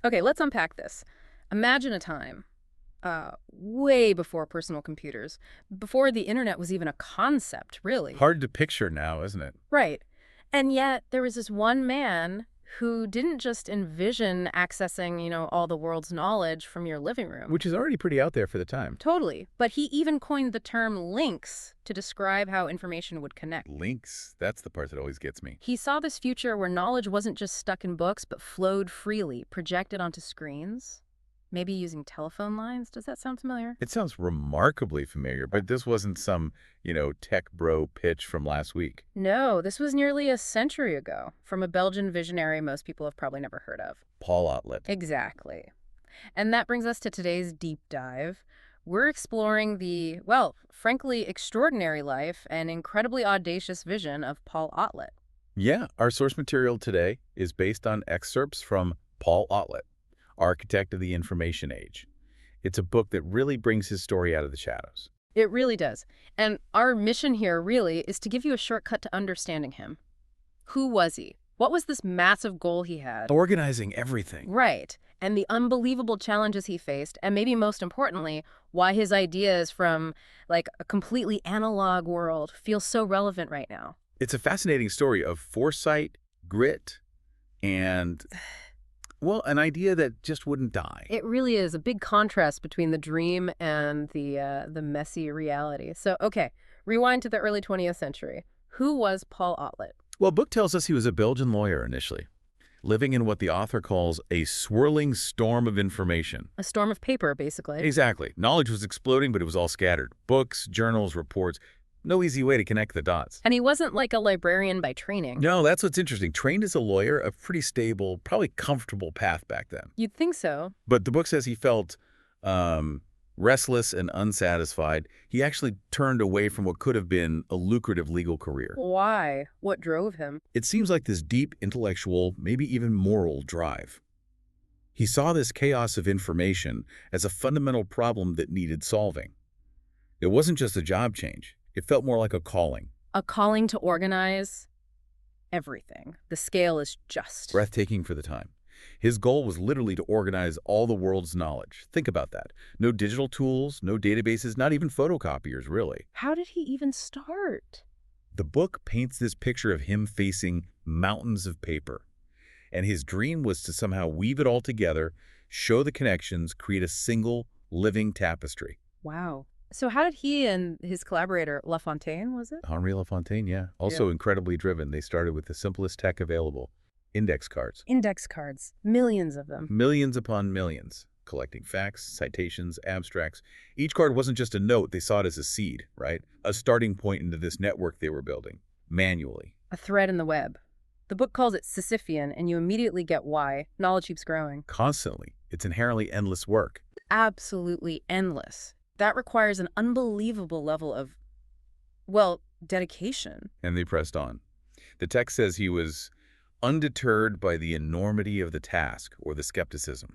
Okay, let's unpack this. Imagine a time way before personal computers, before the internet was even a concept, really. Hard to picture now, isn't it? Right. And yet there was this one man who didn't just envision accessing, all the world's knowledge from your living room. Which is already pretty out there for the time. Totally. But he even coined the term links to describe how information would connect. Links, that's the part that always gets me. He saw this future where knowledge wasn't just stuck in books, but flowed freely, projected onto screens. Maybe using telephone lines? Does that sound familiar? It sounds remarkably familiar, but this wasn't some, tech bro pitch from last week. No, this was nearly a century ago, from a Belgian visionary most people have probably never heard of. Paul Otlet. Exactly. And that brings us to today's deep dive. We're exploring the, well, frankly, extraordinary life and incredibly audacious vision of Paul Otlet. Yeah, our source material today is based on excerpts from Paul Otlet, Architect of the Information Age. It's a book that really brings his story out of the shadows. It really does. And our mission here really is to give you a shortcut to understanding him. Who was he? What was this massive goal he had? Organizing everything. Right. And the unbelievable challenges he faced, and maybe most importantly, why his ideas from like a completely analog world feel so relevant right now. It's a fascinating story of foresight, grit, and, well, an idea that just wouldn't die. It really is a big contrast between the dream and the messy reality. So, okay, rewind to the early 20th century. Who was Paul Otlet? Well, book tells us he was a Belgian lawyer initially, living in what the author calls a swirling storm of information. A storm of paper, basically. Exactly. Knowledge was exploding, but it was all scattered. Books, journals, reports. No easy way to connect the dots. And he wasn't like a librarian by training. No, that's what's interesting. Trained as a lawyer, a pretty stable, probably comfortable path back then. You'd think so. But the book says he felt restless and unsatisfied. He actually turned away from what could have been a lucrative legal career. Why? What drove him? It seems like this deep intellectual, maybe even moral drive. He saw this chaos of information as a fundamental problem that needed solving. It wasn't just a job change. It felt more like a calling. A calling to organize everything. The scale is just Breathtaking for the time. His goal was literally to organize all the world's knowledge. Think about that. No digital tools, no databases, not even photocopiers, really. How did he even start? The book paints this picture of him facing mountains of paper. And his dream was to somehow weave it all together, show the connections, create a single living tapestry. Wow. So how did he and his collaborator, La Fontaine, was it? Henri Lafontaine, yeah. Also incredibly driven. They started with the simplest tech available, index cards. Index cards. Millions of them. Millions upon millions, collecting facts, citations, abstracts. Each card wasn't just a note. They saw it as a seed, right? A starting point into this network they were building, manually. A thread in the web. The book calls it Sisyphean, and you immediately get why. Knowledge keeps growing. Constantly. It's inherently endless work. Absolutely endless. That requires an unbelievable level of, well, dedication. And they pressed on. The text says he was undeterred by the enormity of the task or the skepticism.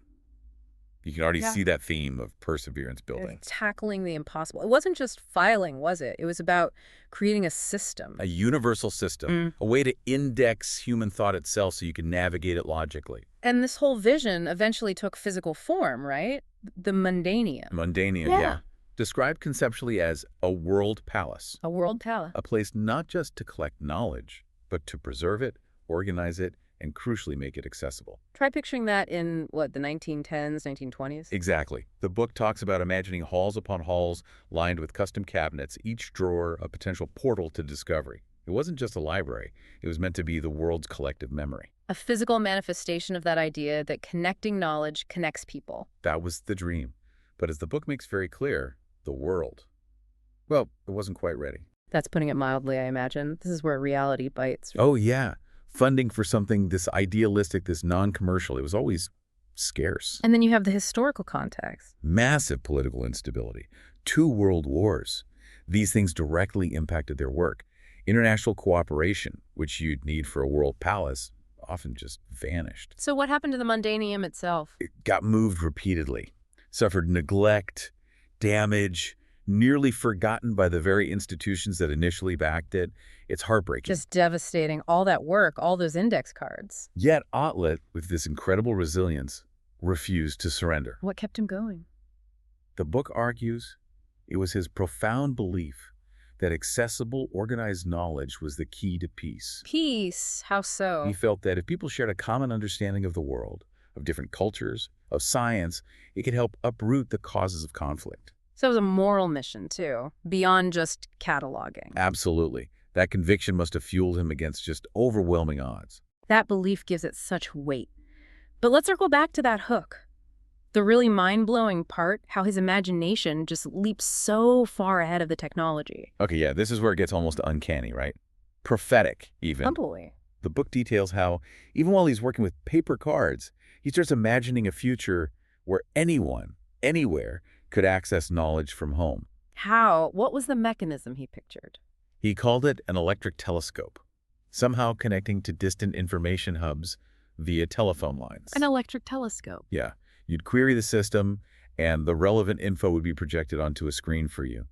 You can already see that theme of perseverance building. Tackling the impossible. It wasn't just filing, was it? It was about creating a system. A universal system, a way to index human thought itself so you can navigate it logically. And this whole vision eventually took physical form, right? The Mundaneum. Mundaneum, yeah. Described conceptually as a world palace. A world palace. A place not just to collect knowledge, but to preserve it, organize it, and crucially make it accessible. Try picturing that in, what, the 1910s, 1920s? Exactly. The book talks about imagining halls upon halls lined with custom cabinets, each drawer a potential portal to discovery. It wasn't just a library. It was meant to be the world's collective memory. A physical manifestation of that idea that connecting knowledge connects people. That was the dream. But as the book makes very clear, the world, well, it wasn't quite ready. That's putting it mildly, I imagine. This is where reality bites. Oh, yeah. Funding for something this idealistic, this non-commercial, it was always scarce. And then you have the historical context. Massive political instability. 2 world wars. These things directly impacted their work. International cooperation, which you'd need for a world palace, often just vanished. So what happened to the Mundaneum itself? It got moved repeatedly, suffered neglect, damage, nearly forgotten by the very institutions that initially backed it. It's heartbreaking. Just devastating. All that work, all those index cards. Yet Otlet, with this incredible resilience, refused to surrender. What kept him going? The book argues it was his profound belief that accessible, organized knowledge was the key to peace. Peace. How He so? felt that if people shared a common understanding of the world, of different cultures, of science, it could help uproot the causes of conflict. So it was a moral mission, too, beyond just cataloging. Absolutely. That conviction must have fueled him against just overwhelming odds. That belief gives it such weight. But let's circle back to that hook. The really mind-blowing part, how his imagination just leaps so far ahead of the technology. Okay, yeah, this is where it gets almost uncanny, right? Prophetic, even. Oh boy. The book details how, even while he's working with paper cards, he starts imagining a future where anyone, anywhere, could access knowledge from home. How? What was the mechanism he pictured? He called it an electric telescope, somehow connecting to distant information hubs via telephone lines. An electric telescope. Yeah, you'd query the system, and the relevant info would be projected onto a screen for you,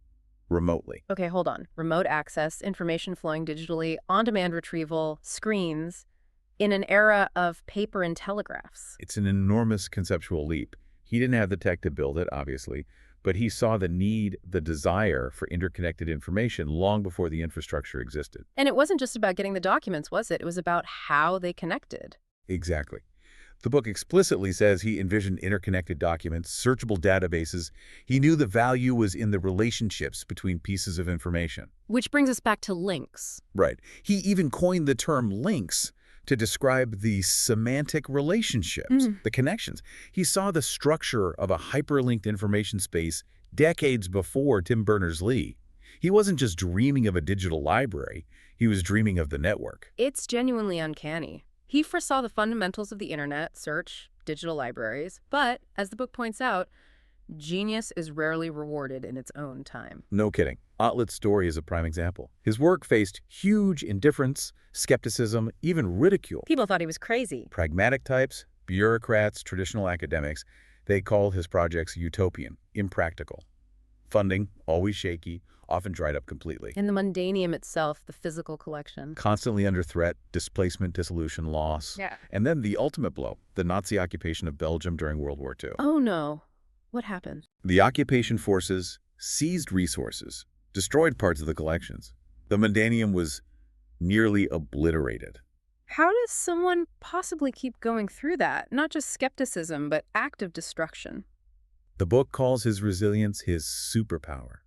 remotely. Okay, hold on. Remote access, information flowing digitally, on-demand retrieval, screens, in an era of paper and telegraphs. It's an enormous conceptual leap. He didn't have the tech to build it, obviously, but he saw the need, the desire for interconnected information long before the infrastructure existed. And it wasn't just about getting the documents, was it? It was about how they connected. Exactly. The book explicitly says he envisioned interconnected documents, searchable databases. He knew the value was in the relationships between pieces of information. Which brings us back to links. Right. He even coined the term links to describe the semantic relationships, the connections. He saw the structure of a hyperlinked information space decades before Tim Berners-Lee. He wasn't just dreaming of a digital library, he was dreaming of the network. It's genuinely uncanny. He foresaw the fundamentals of the internet, search, digital libraries, but, as the book points out, genius is rarely rewarded in its own time. No kidding. Otlet's story is a prime example. His work faced huge indifference, skepticism, even ridicule. People thought he was crazy. Pragmatic types, bureaucrats, traditional academics, they called his projects utopian, impractical. Funding, always shaky, often dried up completely. And the Mundaneum itself, the physical collection. Constantly under threat, displacement, dissolution, loss. Yeah. And then the ultimate blow, the Nazi occupation of Belgium during World War II. Oh no. What happened? The occupation forces seized resources, destroyed parts of the collections. The Mundaneum was nearly obliterated. How does someone possibly keep going through that? Not just skepticism, but active destruction. The book calls his resilience his superpower.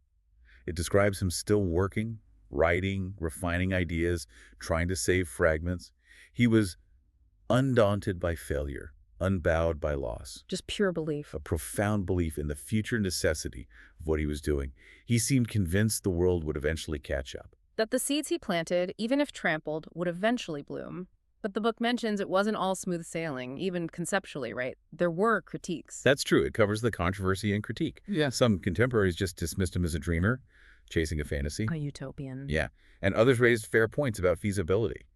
It describes him still working, writing, refining ideas, trying to save fragments. He was undaunted by failure, unbowed by loss. Just pure belief. A profound belief in the future necessity of what he was doing. He seemed convinced the world would eventually catch up. That the seeds he planted, even if trampled, would eventually bloom. But the book mentions it wasn't all smooth sailing, even conceptually, right? There were critiques. That's true. It covers the controversy and critique. Yeah. Some contemporaries just dismissed him as a dreamer, chasing a fantasy. A utopian. Yeah. And others raised fair points about feasibility.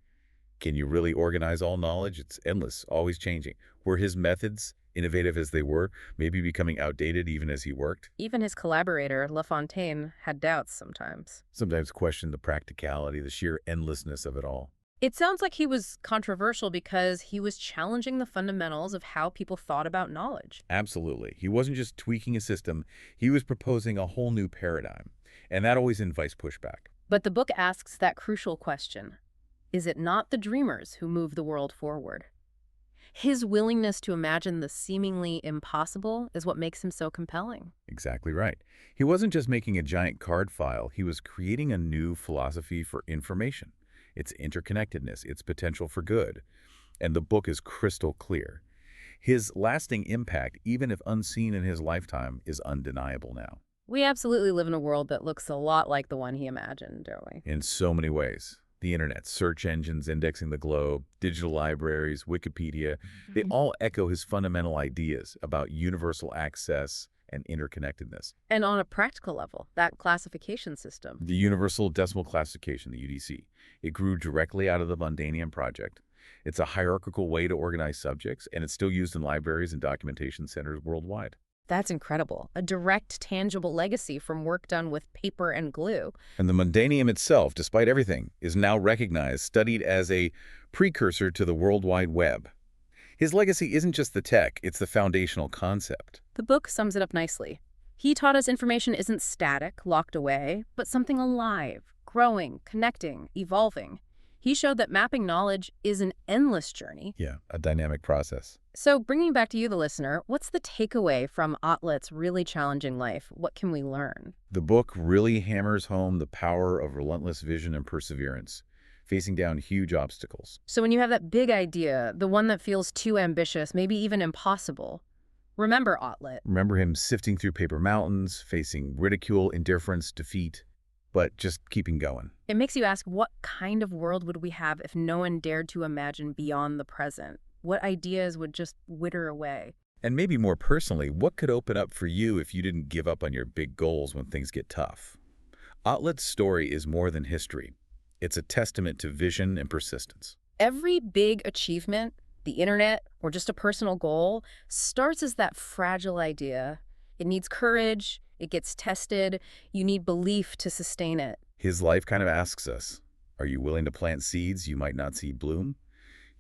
Can you really organize all knowledge? It's endless, always changing. Were his methods, innovative as they were, maybe becoming outdated even as he worked? Even his collaborator, La Fontaine, had doubts sometimes. Sometimes questioned the practicality, the sheer endlessness of it all. It sounds like he was controversial because he was challenging the fundamentals of how people thought about knowledge. Absolutely. He wasn't just tweaking a system, he was proposing a whole new paradigm. And that always invites pushback. But the book asks that crucial question. Is it not the dreamers who move the world forward? His willingness to imagine the seemingly impossible is what makes him so compelling. Exactly right. He wasn't just making a giant card file, he was creating a new philosophy for information, its interconnectedness, its potential for good. And the book is crystal clear. His lasting impact, even if unseen in his lifetime, is undeniable now. We absolutely live in a world that looks a lot like the one he imagined, don't we? In so many ways. The internet, search engines indexing the globe, digital libraries, Wikipedia, they all echo his fundamental ideas about universal access and interconnectedness. And on a practical level, that classification system. The Universal Decimal Classification, the UDC, it grew directly out of the Mundaneum project. It's a hierarchical way to organize subjects, and it's still used in libraries and documentation centers worldwide. That's incredible. A direct, tangible legacy from work done with paper and glue. And the Mundaneum itself, despite everything, is now recognized, studied as a precursor to the World Wide Web. His legacy isn't just the tech, it's the foundational concept. The book sums it up nicely. He taught us information isn't static, locked away, but something alive, growing, connecting, evolving. He showed that mapping knowledge is an endless journey. Yeah, a dynamic process. So, bringing back to you, the listener, what's the takeaway from Otlet's really challenging life? What can we learn? The book really hammers home the power of relentless vision and perseverance, facing down huge obstacles. So, when you have that big idea, the one that feels too ambitious, maybe even impossible, remember Otlet. Remember him sifting through paper mountains, facing ridicule, indifference, defeat, but just keeping going. It makes you ask, what kind of world would we have if no one dared to imagine beyond the present? What ideas would just wither away? And maybe more personally, what could open up for you if you didn't give up on your big goals when things get tough? Otlet's story is more than history. It's a testament to vision and persistence. Every big achievement, the internet, or just a personal goal, starts as that fragile idea. It needs courage, it gets tested, you need belief to sustain it. His life kind of asks us, are you willing to plant seeds you might not see bloom?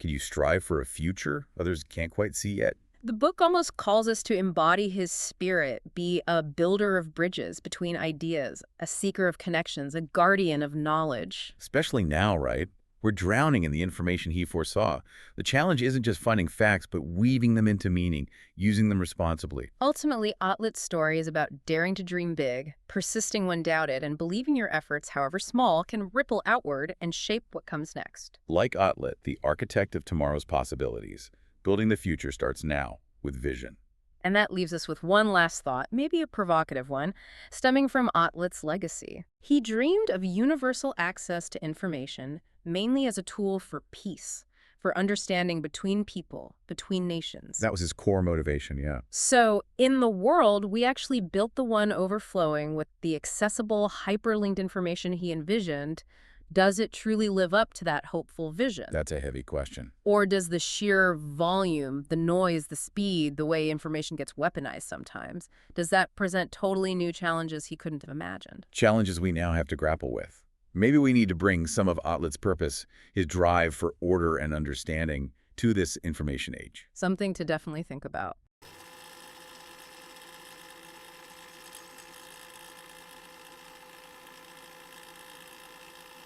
Can you strive for a future others can't quite see yet? The book almost calls us to embody his spirit, be a builder of bridges between ideas, a seeker of connections, a guardian of knowledge. Especially now, right? We're drowning in the information he foresaw. The challenge isn't just finding facts, but weaving them into meaning, using them responsibly. Ultimately, Otlet's story is about daring to dream big, persisting when doubted, and believing your efforts, however small, can ripple outward and shape what comes next. Like Otlet, the architect of tomorrow's possibilities, building the future starts now with vision. And that leaves us with one last thought, maybe a provocative one, stemming from Otlet's legacy. He dreamed of universal access to information, mainly as a tool for peace, for understanding between people, between nations. That was his core motivation, yeah. So, in the world, we actually built the one overflowing with the accessible, hyperlinked information he envisioned. Does it truly live up to that hopeful vision? That's a heavy question. Or does the sheer volume, the noise, the speed, the way information gets weaponized sometimes, does that present totally new challenges he couldn't have imagined? Challenges we now have to grapple with. Maybe we need to bring some of Otlet's purpose, his drive for order and understanding, to this information age. Something to definitely think about.